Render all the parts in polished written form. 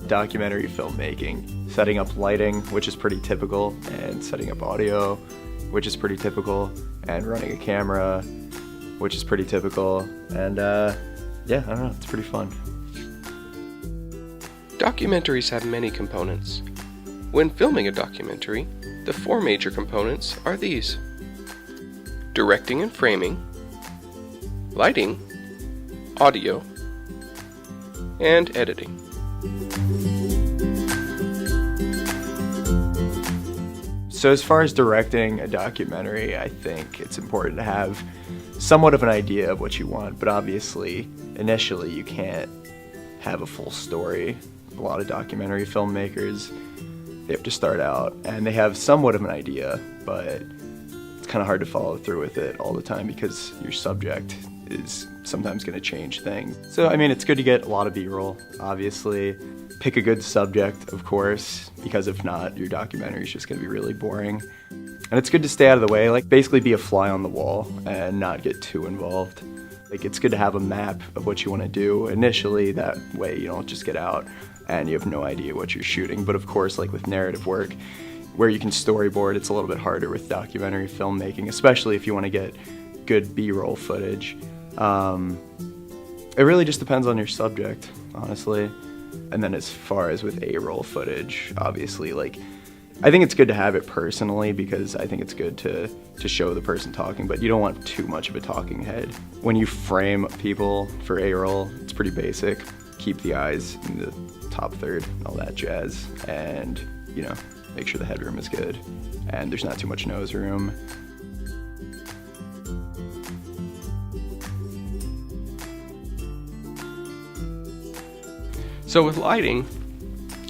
Documentary filmmaking, setting up lighting, which is pretty typical, and setting up audio, which is pretty typical, and running a camera, which is pretty typical, and yeah, I don't know, it's pretty fun. Documentaries have many components. When filming a documentary, the 4 major components are these: directing and framing, lighting, audio, and editing. So as far as directing a documentary, I think it's important to have somewhat of an idea of what you want, but obviously, initially you can't have a full story. A lot of documentary filmmakers, they have to start out and they have somewhat of an idea, but it's kind of hard to follow through with it all the time because your subject is sometimes going to change things. So, I mean, it's good to get a lot of B-roll, obviously. Pick a good subject, of course, because if not, your documentary is just going to be really boring. And it's good to stay out of the way, like basically be a fly on the wall and not get too involved. Like, it's good to have a map of what you want to do initially, that way you don't just get out and you have no idea what you're shooting. But of course, like with narrative work, where you can storyboard, it's a little bit harder with documentary filmmaking, especially if you want to get good B-roll footage. It really just depends on your subject, honestly. And then as far as with A-roll footage, obviously, like, I think it's good to have it personally because I think it's good to show the person talking, but you don't want too much of a talking head. When you frame people for A-roll, it's pretty basic. Keep the eyes in the top third and all that jazz, and, you know, make sure the headroom is good and there's not too much nose room. So with lighting,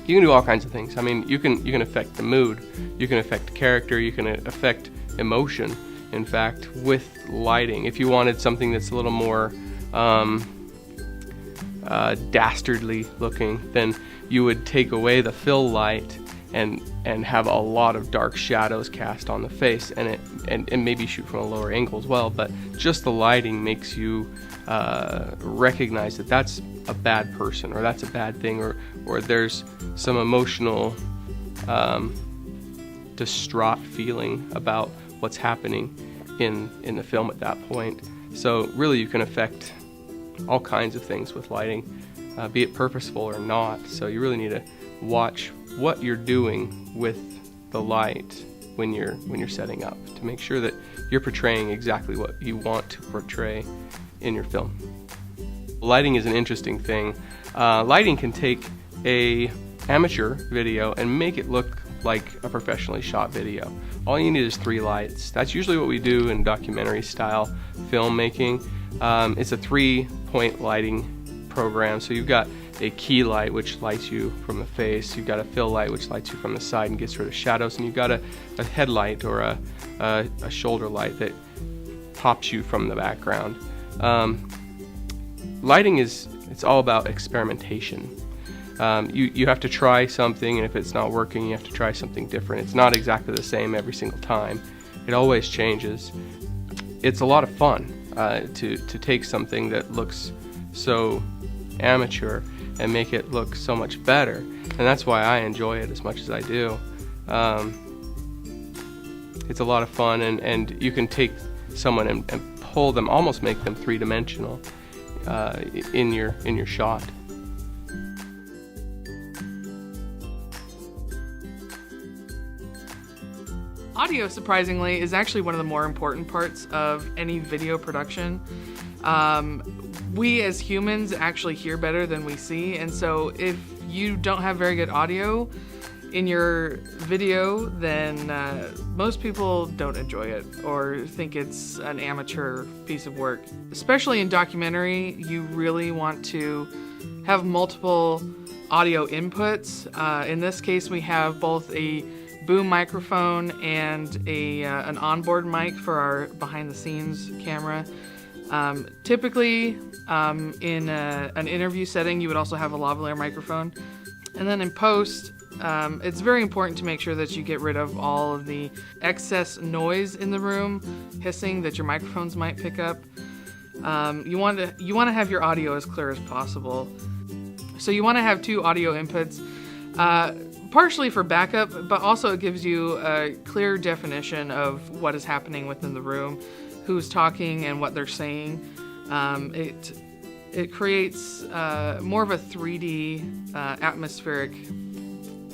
you can do all kinds of things. I mean, you can affect the mood, you can affect character, you can affect emotion. In fact, with lighting, if you wanted something that's a little more dastardly looking, then you would take away the fill light and have a lot of dark shadows cast on the face, and maybe shoot from a lower angle as well. But just the lighting makes you recognize that that's a bad person, or that's a bad thing, or there's some emotional distraught feeling about what's happening in the film at that point. So really you can affect all kinds of things with lighting, be it purposeful or not. So you really need to watch what you're doing with the light when you're setting up to make sure that you're portraying exactly what you want to portray in your film. Lighting is an interesting thing. Lighting can take a amateur video and make it look like a professionally shot video. All you need is 3 lights. That's usually what we do in documentary style filmmaking. It's a 3-point lighting program. So you've got a key light which lights you from the face, you've got a fill light which lights you from the side and gets rid of shadows, and you've got a headlight or a shoulder light that pops you from the background. Lighting it's all about experimentation. You have to try something, and if it's not working, you have to try something different. It's not exactly the same every single time. It always changes. It's a lot of fun to take something that looks so amateur and make it look so much better, and that's why I enjoy it as much as I do. It's a lot of fun, and you can take someone and pull them, almost make them three-dimensional in your shot. Audio, surprisingly, is actually one of the more important parts of any video production. We as humans actually hear better than we see, and so if you don't have very good audio in your video, then most people don't enjoy it or think it's an amateur piece of work. Especially in documentary, you really want to have multiple audio inputs. In this case, we have both a boom microphone and an onboard mic for our behind-the-scenes camera. Typically, in an interview setting, you would also have a lavalier microphone And then in post, it's very important to make sure that you get rid of all of the excess noise in the room, hissing that your microphones might pick up. You want to have your audio as clear as possible. So you want to have 2 audio inputs, partially for backup, but also it gives you a clear definition of what is happening within the room, who's talking and what they're saying. It creates more of a 3D atmospheric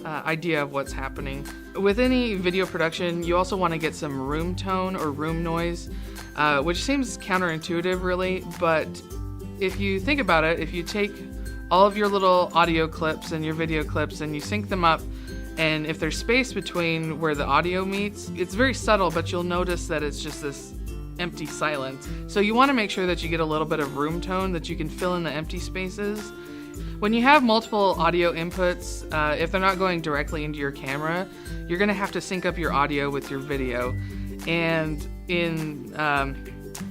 idea of what's happening. With any video production, you also want to get some room tone or room noise, which seems counterintuitive really, but if you think about it, if you take all of your little audio clips and your video clips and you sync them up, and if there's space between where the audio meets, it's very subtle, but you'll notice that it's just this empty silence. So you want to make sure that you get a little bit of room tone, that you can fill in the empty spaces. When you have multiple audio inputs, if they're not going directly into your camera, you're going to have to sync up your audio with your video. And in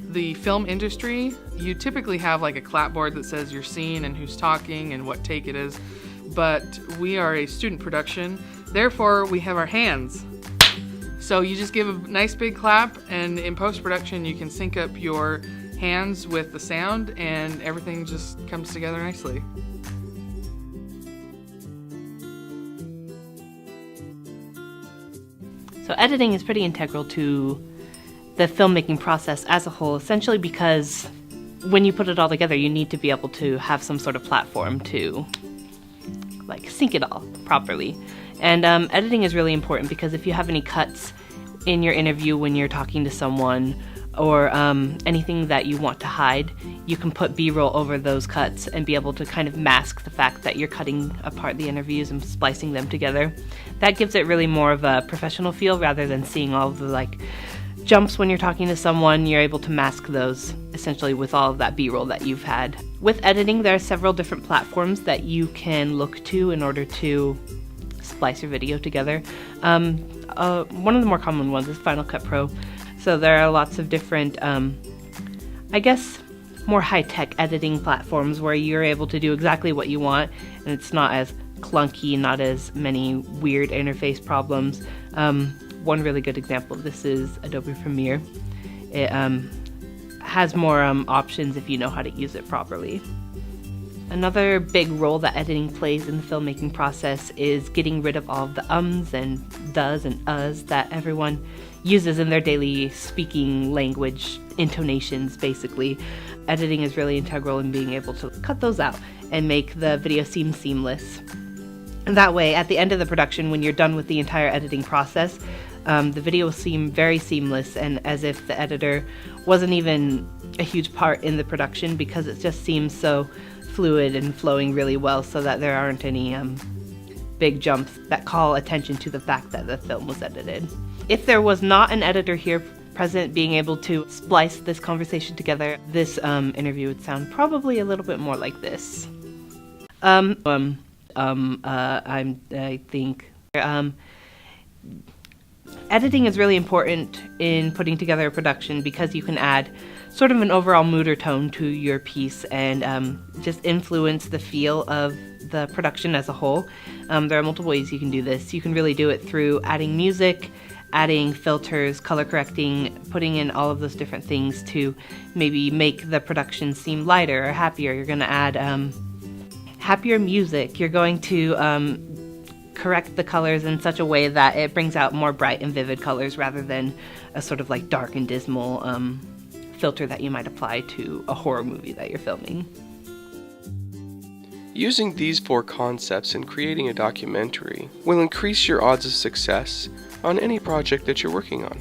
the film industry, you typically have like a clapboard that says your scene and who's talking and what take it is. But we are a student production, therefore we have our hands. So you just give a nice big clap, and in post-production you can sync up your hands with the sound and everything just comes together nicely. So editing is pretty integral to the filmmaking process as a whole, essentially because when you put it all together, you need to be able to have some sort of platform to like sync it all properly. And editing is really important because if you have any cuts in your interview when you're talking to someone, or anything that you want to hide, you can put B-roll over those cuts and be able to kind of mask the fact that you're cutting apart the interviews and splicing them together. That gives it really more of a professional feel rather than seeing all of the like jumps when you're talking to someone. You're able to mask those essentially with all of that B-roll that you've had. With editing, there are several different platforms that you can look to in order to splice your video together. One of the more common ones is Final Cut Pro. So there are lots of different, I guess, more high-tech editing platforms where you're able to do exactly what you want, and it's not as clunky, not as many weird interface problems. One really good example of this is Adobe Premiere. It has more options if you know how to use it properly. Another big role that editing plays in the filmmaking process is getting rid of all of the ums and does and uhs that everyone uses in their daily speaking language, intonations basically. Editing is really integral in being able to cut those out and make the video seem seamless. And that way, at the end of the production, when you're done with the entire editing process, the video will seem very seamless and as if the editor wasn't even a huge part in the production, because it just seems so fluid and flowing really well, so that there aren't any big jumps that call attention to the fact that the film was edited. If there was not an editor here present being able to splice this conversation together, this interview would sound probably a little bit more like this. I think editing is really important in putting together a production because you can add sort of an overall mood or tone to your piece and just influence the feel of the production as a whole. There are multiple ways you can do this. You can really do it through adding music, adding filters, color correcting, putting in all of those different things to maybe make the production seem lighter or happier. You're going to add happier music. You're going to correct the colors in such a way that it brings out more bright and vivid colors rather than a sort of like dark and dismal filter that you might apply to a horror movie that you're filming. Using these 4 concepts in creating a documentary will increase your odds of success on any project that you're working on.